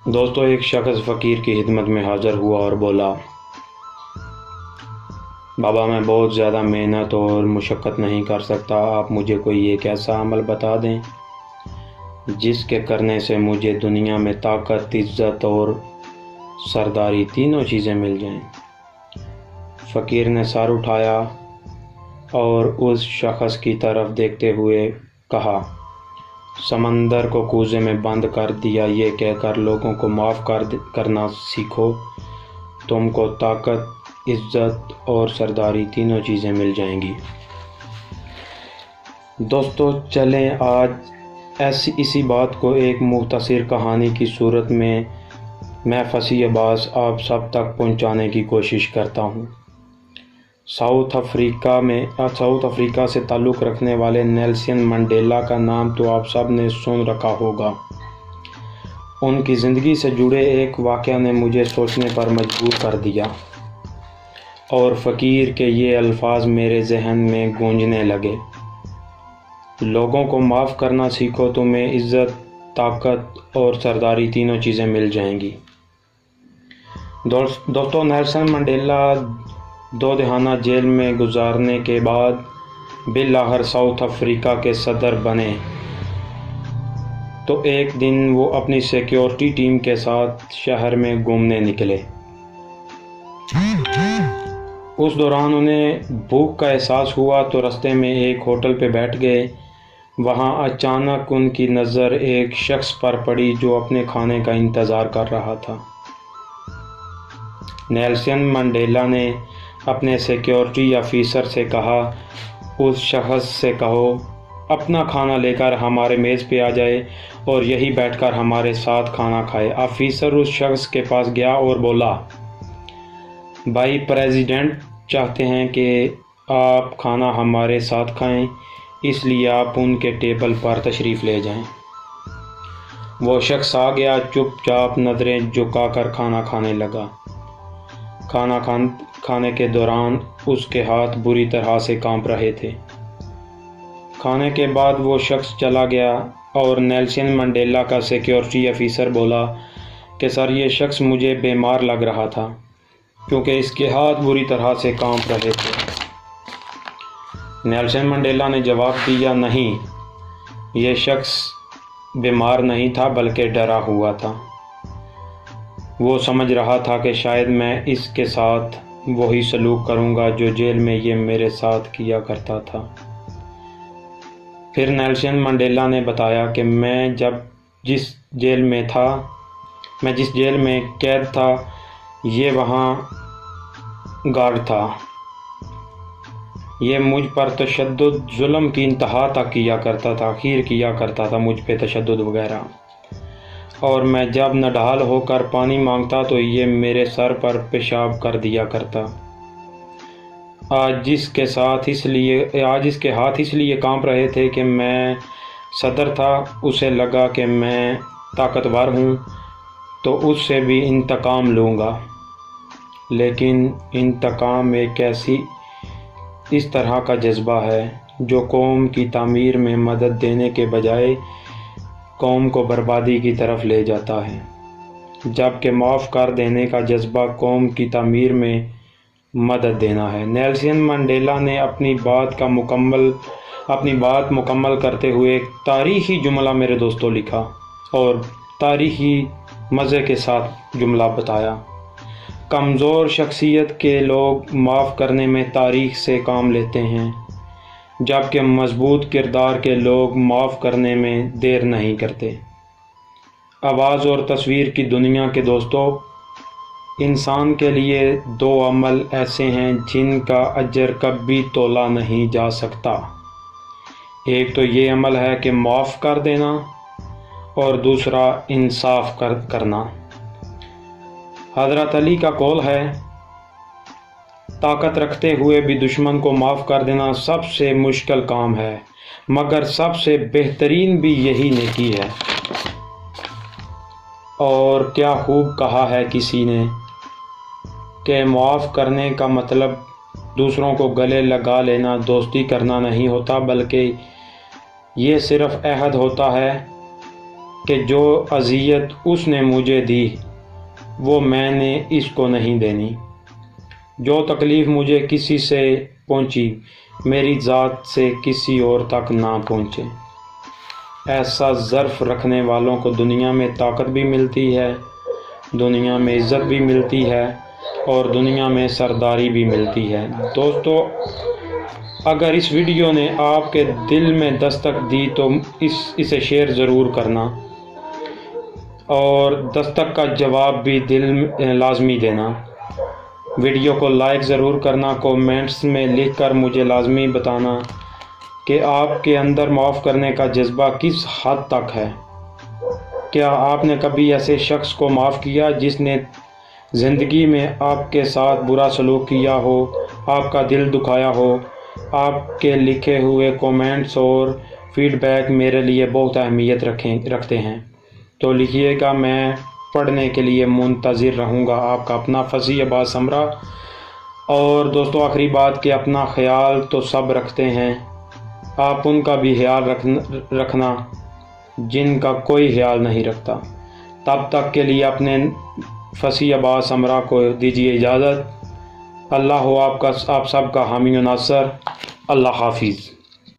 دوستو، ایک شخص فقیر کی خدمت میں حاضر ہوا اور بولا، بابا میں بہت زیادہ محنت اور مشقت نہیں کر سکتا، آپ مجھے کوئی ایک ایسا عمل بتا دیں جس کے کرنے سے مجھے دنیا میں طاقت، عزت اور سرداری تینوں چیزیں مل جائیں۔ فقیر نے سر اٹھایا اور اس شخص کی طرف دیکھتے ہوئے کہا، سمندر کو کوزے میں بند کر دیا، یہ کہہ کر لوگوں کو معاف کرنا سیکھو، تم کو طاقت، عزت اور سرداری تینوں چیزیں مل جائیں گی۔ دوستو، چلیں آج اسی بات کو ایک مختصر کہانی کی صورت میں فصیح عباس آپ سب تک پہنچانے کی کوشش کرتا ہوں۔ ساؤتھ افریقہ سے تعلق رکھنے والے نیلسن منڈیلا کا نام تو آپ سب نے سن رکھا ہوگا۔ ان کی زندگی سے جڑے ایک واقعہ نے مجھے سوچنے پر مجبور کر دیا اور فقیر کے یہ الفاظ میرے ذہن میں گونجنے لگے، لوگوں کو معاف کرنا سیکھو، تمہیں عزت، طاقت اور سرداری تینوں چیزیں مل جائیں گی۔ دوستو، نیلسن منڈیلا 2 دہائیاں جیل میں گزارنے کے بعد بالآخر ساؤتھ افریقہ کے صدر بنے تو ایک دن وہ اپنی سیکیورٹی ٹیم کے ساتھ شہر میں گھومنے نکلے۔ اس دوران انہیں بھوک کا احساس ہوا تو راستے میں ایک ہوٹل پہ بیٹھ گئے۔ وہاں اچانک ان کی نظر ایک شخص پر پڑی جو اپنے کھانے کا انتظار کر رہا تھا۔ نیلسن منڈیلا نے اپنے سیکیورٹی افیسر سے کہا، اس شخص سے کہو اپنا کھانا لے کر ہمارے میز پہ آ جائے اور یہی بیٹھ کر ہمارے ساتھ کھانا کھائے۔ افیسر اس شخص کے پاس گیا اور بولا، بھائی پریزیڈنٹ چاہتے ہیں کہ آپ کھانا ہمارے ساتھ کھائیں، اس لیے آپ ان کے ٹیبل پر تشریف لے جائیں۔ وہ شخص آ گیا، چپ چاپ نظریں جھکا کر کھانا کھانے لگا۔ کھانا کھانے کے دوران اس کے ہاتھ بری طرح سے کانپ رہے تھے۔ کھانے کے بعد وہ شخص چلا گیا اور نیلسن منڈیلا کا سیکیورٹی افیسر بولا کہ سر، یہ شخص مجھے بیمار لگ رہا تھا کیونکہ اس کے ہاتھ بری طرح سے کانپ رہے تھے۔ نیلسن منڈیلا نے جواب دیا، نہیں، یہ شخص بیمار نہیں تھا بلکہ ڈرا ہوا تھا۔ وہ سمجھ رہا تھا کہ شاید میں اس کے ساتھ وہی سلوک کروں گا جو جیل میں یہ میرے ساتھ کیا کرتا تھا۔ پھر نیلسن منڈیلا نے بتایا کہ میں جس جیل میں قید تھا، یہ وہاں گارڈ تھا۔ یہ مجھ پر تشدد، ظلم کی انتہا تک کیا کرتا تھا، تحقیر کیا کرتا تھا مجھ پہ، تشدد وغیرہ، اور میں جب نڈال ہو کر پانی مانگتا تو یہ میرے سر پر پیشاب کر دیا کرتا۔ آج اس کے ہاتھ اس لیے کانپ رہے تھے کہ میں صدر تھا، اسے لگا کہ میں طاقتور ہوں تو اس سے بھی انتقام لوں گا، لیکن انتقام ایک اس طرح کا جذبہ ہے جو قوم کی تعمیر میں مدد دینے کے بجائے قوم کو بربادی کی طرف لے جاتا ہے، جبکہ معاف کر دینے کا جذبہ قوم کی تعمیر میں مدد دینا ہے۔ نیلسن منڈیلا نے اپنی بات مکمل کرتے ہوئے ایک تاریخی جملہ میرے دوستوں لکھا اور تاریخی مزے کے ساتھ جملہ بتایا، کمزور شخصیت کے لوگ معاف کرنے میں تاریخ سے کام لیتے ہیں، جبکہ مضبوط کردار کے لوگ معاف کرنے میں دیر نہیں کرتے۔ آواز اور تصویر کی دنیا کے دوستوں، انسان کے لیے 2 عمل ایسے ہیں جن کا اجر کبھی تولا نہیں جا سکتا۔ ایک تو یہ عمل ہے کہ معاف کر دینا، اور دوسرا انصاف کرنا۔ حضرت علی کا قول ہے، طاقت رکھتے ہوئے بھی دشمن کو معاف کر دینا سب سے مشکل کام ہے، مگر سب سے بہترین بھی یہی نیکی ہے۔ اور کیا خوب کہا ہے کسی نے کہ معاف کرنے کا مطلب دوسروں کو گلے لگا لینا، دوستی کرنا نہیں ہوتا، بلکہ یہ صرف عہد ہوتا ہے کہ جو اذیت اس نے مجھے دی وہ میں نے اس کو نہیں دینی، جو تکلیف مجھے کسی سے پہنچی میری ذات سے کسی اور تک نہ پہنچے۔ ایسا ظرف رکھنے والوں کو دنیا میں طاقت بھی ملتی ہے، دنیا میں عزت بھی ملتی ہے اور دنیا میں سرداری بھی ملتی ہے۔ دوستو، اگر اس ویڈیو نے آپ کے دل میں دستک دی تو اسے شیئر ضرور کرنا، اور دستک کا جواب بھی لازمی دینا۔ ویڈیو کو لائک ضرور کرنا، کومنٹس میں لکھ کر مجھے لازمی بتانا کہ آپ کے اندر معاف کرنے کا جذبہ کس حد تک ہے۔ کیا آپ نے کبھی ایسے شخص کو معاف کیا جس نے زندگی میں آپ کے ساتھ برا سلوک کیا ہو، آپ کا دل دکھایا ہو؟ آپ کے لکھے ہوئے کومنٹس اور فیڈ بیک میرے لیے بہت اہمیت رکھتے ہیں، تو لکھیے گا، میں پڑھنے کے لیے منتظر رہوں گا۔ آپ کا اپنا فصیح عباس سمرہ۔ اور دوستو، آخری بات کہ اپنا خیال تو سب رکھتے ہیں، آپ ان کا بھی خیال رکھنا جن کا کوئی خیال نہیں رکھتا۔ تب تک کے لیے اپنے فصیح عباس سمرہ کو دیجیے اجازت۔ اللہ ہو آپ سب کا حامی و ناصر۔ اللہ حافظ۔